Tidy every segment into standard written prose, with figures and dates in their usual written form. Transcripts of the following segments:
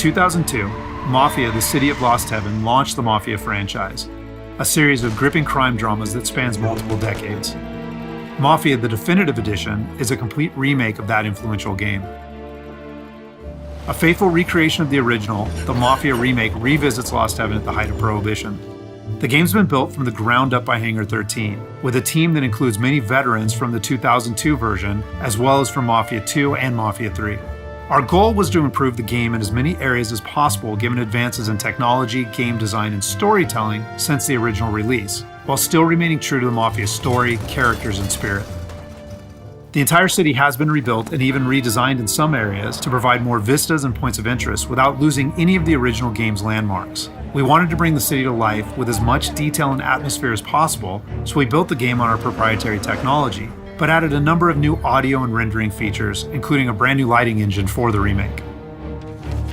2002, Mafia, the City of Lost Heaven, launched the Mafia franchise, a series of gripping crime dramas that spans multiple decades. Mafia, the Definitive Edition, is a complete remake of that influential game. A faithful recreation of the original, the Mafia remake revisits Lost Heaven at the height of Prohibition. The game's been built from the ground up by Hangar 13, with a team that includes many veterans from the 2002 version, as well as from Mafia 2 and Mafia 3. Our goal was to improve the game in as many areas as possible given advances in technology, game design, and storytelling since the original release, while still remaining true to the Mafia story, characters, and spirit. The entire city has been rebuilt and even redesigned in some areas to provide more vistas and points of interest without losing any of the original game's landmarks. We wanted to bring the city to life with as much detail and atmosphere as possible, so we built the game on our proprietary technology, but added a number of new audio and rendering features, including a brand new lighting engine for the remake.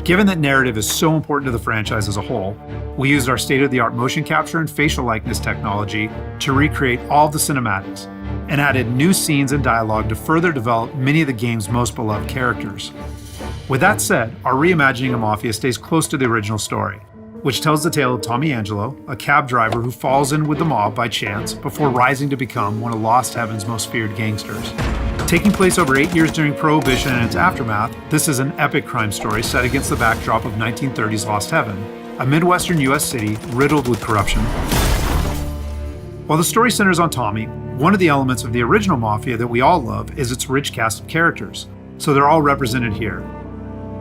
Given that narrative is so important to the franchise as a whole, we used our state-of-the-art motion capture and facial likeness technology to recreate all of the cinematics, and added new scenes and dialogue to further develop many of the game's most beloved characters. With that said, our reimagining of Mafia stays close to the original story, which tells the tale of Tommy Angelo, a cab driver who falls in with the mob by chance before rising to become one of Lost Heaven's most feared gangsters. Taking place over 8 years during Prohibition and its aftermath, this is an epic crime story set against the backdrop of 1930s Lost Heaven, a Midwestern US city riddled with corruption. While the story centers on Tommy, one of the elements of the original Mafia that we all love is its rich cast of characters, so they're all represented here.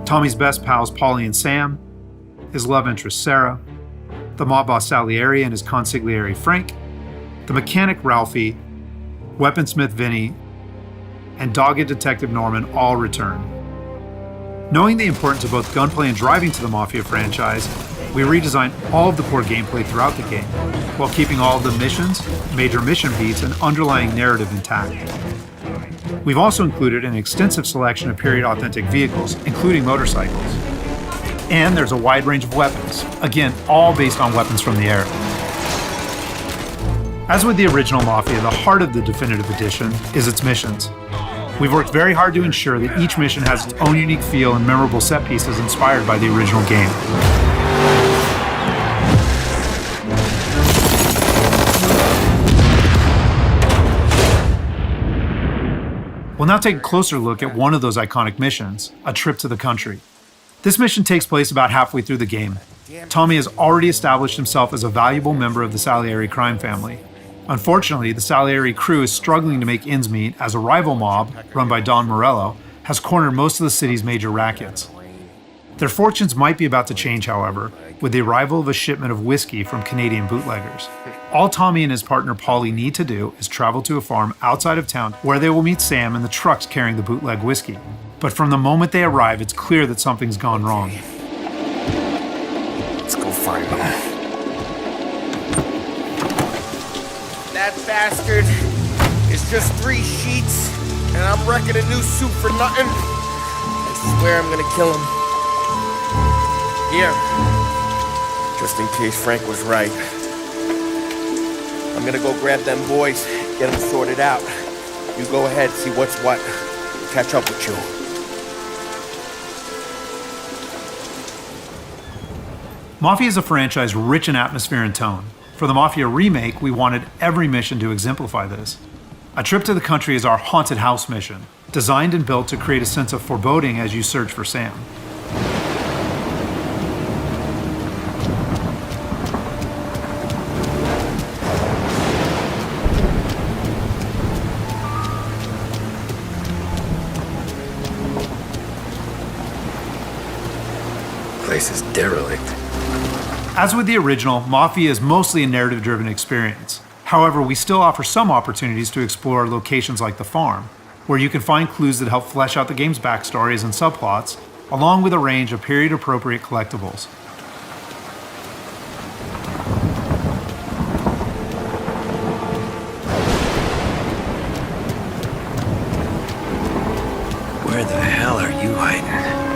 Tommy's best pals Paulie and Sam, his love interest Sarah, the mob boss Salieri and his consigliere Frank, the mechanic Ralphie, weaponsmith Vinny, and dogged detective Norman all return. Knowing the importance of both gunplay and driving to the Mafia franchise, we redesigned all of the core gameplay throughout the game, while keeping all of the missions, major mission beats, and underlying narrative intact. We've also included an extensive selection of period-authentic vehicles, including motorcycles. And there's a wide range of weapons, again, all based on weapons from the era. As with the original Mafia, the heart of the Definitive Edition is its missions. We've worked very hard to ensure that each mission has its own unique feel and memorable set pieces inspired by the original game. We'll now take a closer look at one of those iconic missions, A Trip to the Country. This mission takes place about halfway through the game. Tommy has already established himself as a valuable member of the Salieri crime family. Unfortunately, the Salieri crew is struggling to make ends meet as a rival mob, run by Don Morello, has cornered most of the city's major rackets. Their fortunes might be about to change, however, with the arrival of a shipment of whiskey from Canadian bootleggers. All Tommy and his partner Paulie need to do is travel to a farm outside of town where they will meet Sam and the trucks carrying the bootleg whiskey. But from the moment they arrive, it's clear that something's gone wrong. Let's go find them. That bastard is just 3 sheets, and I'm wrecking a new suit for nothing. I swear I'm gonna kill him. Here, just in case Frank was right. I'm gonna go grab them boys, get them sorted out. You go ahead, see what's what. I'll catch up with you. Mafia is a franchise rich in atmosphere and tone. For the Mafia remake, we wanted every mission to exemplify this. A Trip to the Country is our haunted house mission, designed and built to create a sense of foreboding as you search for Sam. Place is derelict. As with the original, Mafia is mostly a narrative-driven experience. However, we still offer some opportunities to explore locations like the farm, where you can find clues that help flesh out the game's backstories and subplots, along with a range of period-appropriate collectibles. Where the hell are you hiding?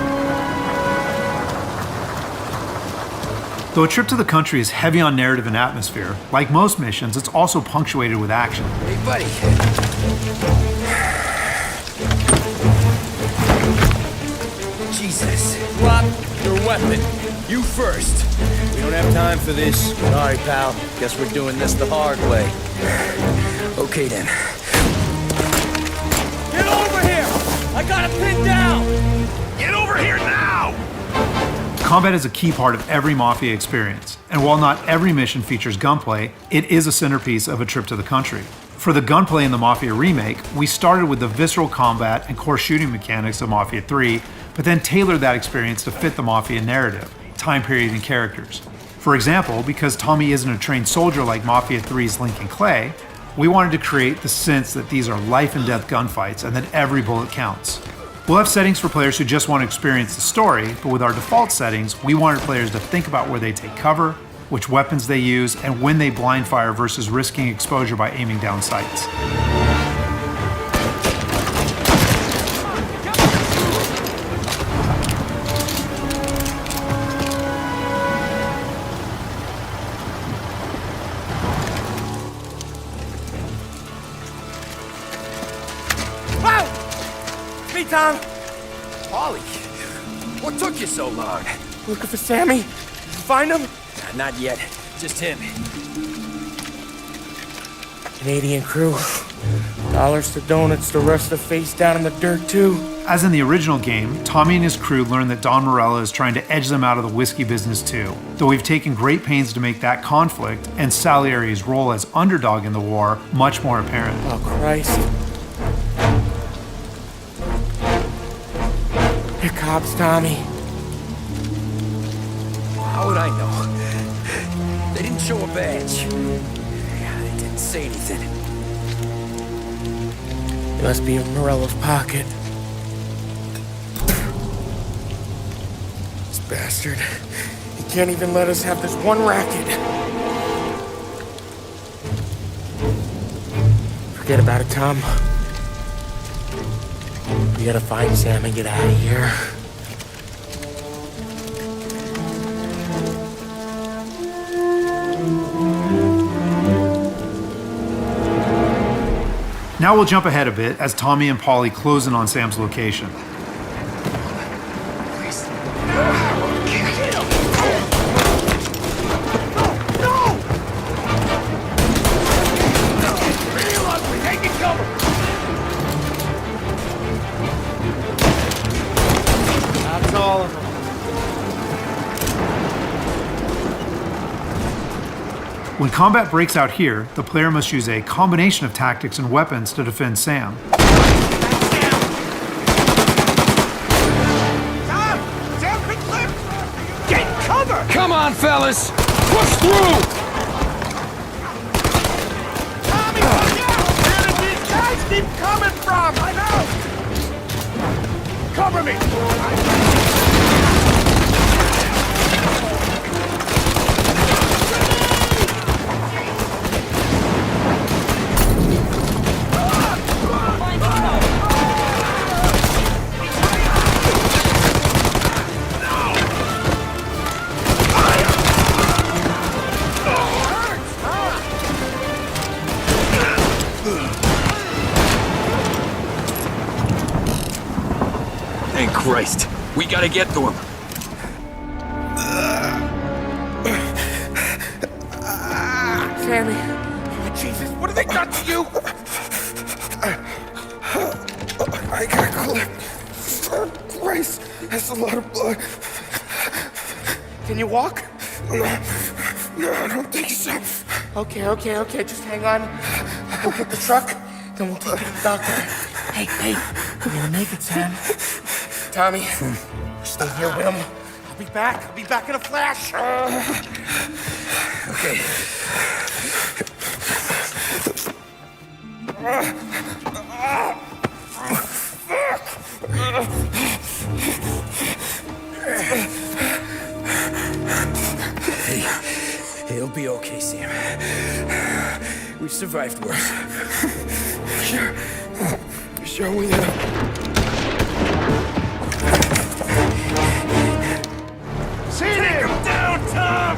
Though A Trip to the Country is heavy on narrative and atmosphere, like most missions, it's also punctuated with action. Hey, buddy. Jesus. Rob, Your weapon. You first. We don't have time for this. Sorry, pal. Guess we're doing this the hard way. Okay then. Get over here! I got it pinned down! Get over here now! Combat is a key part of every Mafia experience, and while not every mission features gunplay, it is a centerpiece of a trip to the country. For the gunplay in the Mafia remake, we started with the visceral combat and core shooting mechanics of Mafia 3, but then tailored that experience to fit the Mafia narrative, time period, and characters. For example, because Tommy isn't a trained soldier like Mafia 3's Lincoln Clay, we wanted to create the sense that these are life and death gunfights and that every bullet counts. We'll have settings for players who just want to experience the story, but with our default settings, we wanted players to think about where they take cover, which weapons they use, and when they blind fire versus risking exposure by aiming down sights. Me, Tom. Ollie, what took you so long? Looking for Sammy. Did you find him? Not yet. Just him. Canadian crew. Dollars to donuts, the rest of the face down in the dirt, too. As in the original game, Tommy and his crew learn that Don Morello is trying to edge them out of the whiskey business too, though we've taken great pains to make that conflict and Salieri's role as underdog in the war much more apparent. Oh, Christ. They're cops, Tommy. How would I know? They didn't show a badge. They didn't say anything. It must be in Morello's pocket. This bastard. He can't even let us have this one racket. Forget about it, Tom. We gotta find Sam and get out of here. Now we'll jump ahead a bit as Tommy and Polly close in on Sam's location. When combat breaks out here, the player must use a combination of tactics and weapons to defend Sam. Get cover! Come on, fellas! Push through! Tommy, look out! Where did these guys keep coming from? I know! Cover me! Thank Christ. We gotta get to him. Sammy. Oh, Jesus, what have they done to you? I got clipped. Oh, Christ, that's a lot of blood. Can you walk? No, I don't think so. Okay, just hang on. We'll get the truck, then we'll take you to the doctor. Hey, you're gonna make it, Sam. Tommy, stay here with him. I'll be back in a flash. Okay. Hey, it'll be okay, Sam. We've survived worse. Sure we have. Take him down, Tom!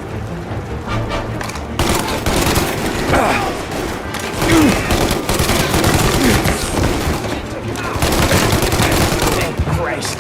Thank Christ.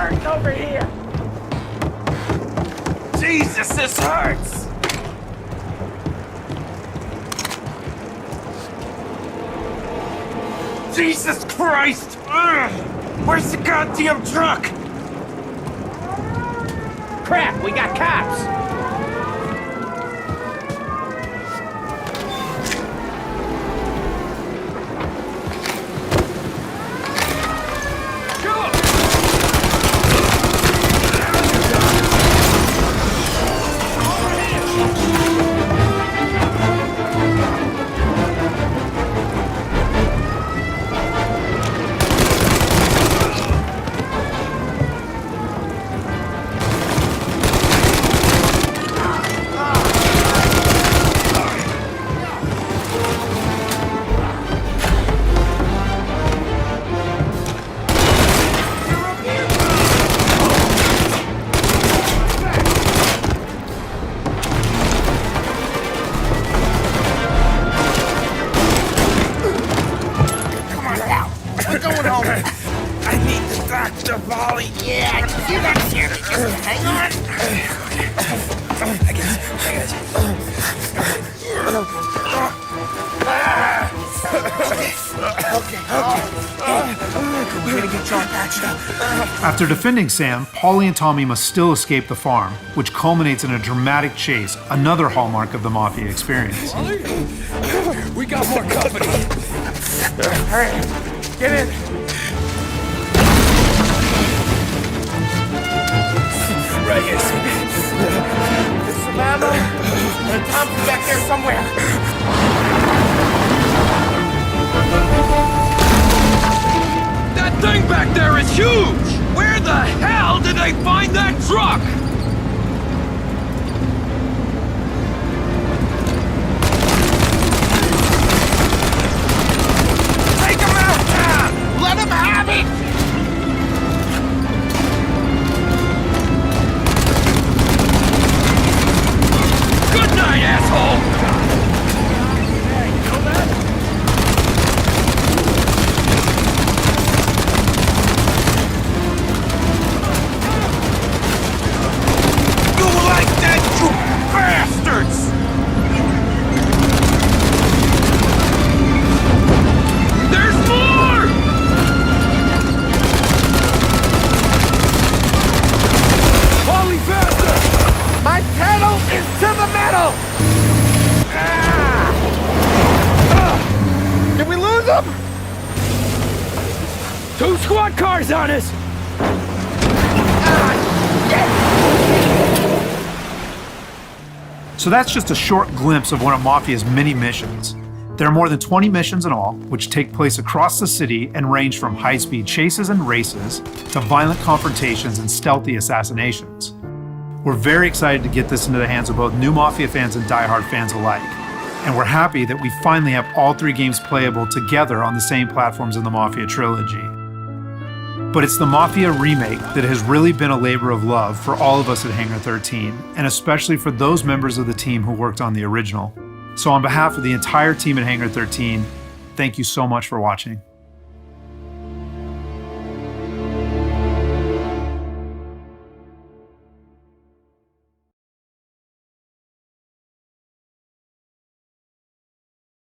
hurting over here. Jesus, this hurts. Jesus Christ! Ugh. Where's the goddamn truck? Crap, we got cops! After defending Sam, Paulie and Tommy must still escape the farm, which culminates in a dramatic chase, another hallmark of the Mafia experience. We got more company. Alright, get in. Right here. There's some ammo and a Thompson back there somewhere. That thing back there is huge! Where the hell did they find that truck? Take him out now! Let him have it! Good night, asshole! Hey, you know that? Bastards! There's more! Holy bastard! My pedal is to the metal! Did we lose him? 2 squad cars on us! So that's just a short glimpse of one of Mafia's many missions. There are more than 20 missions in all, which take place across the city and range from high-speed chases and races to violent confrontations and stealthy assassinations. We're very excited to get this into the hands of both new Mafia fans and die-hard fans alike. And we're happy that we finally have all 3 games playable together on the same platforms in the Mafia trilogy. But it's the Mafia Remake that has really been a labor of love for all of us at Hangar 13, and especially for those members of the team who worked on the original. So on behalf of the entire team at Hangar 13, thank you so much for watching.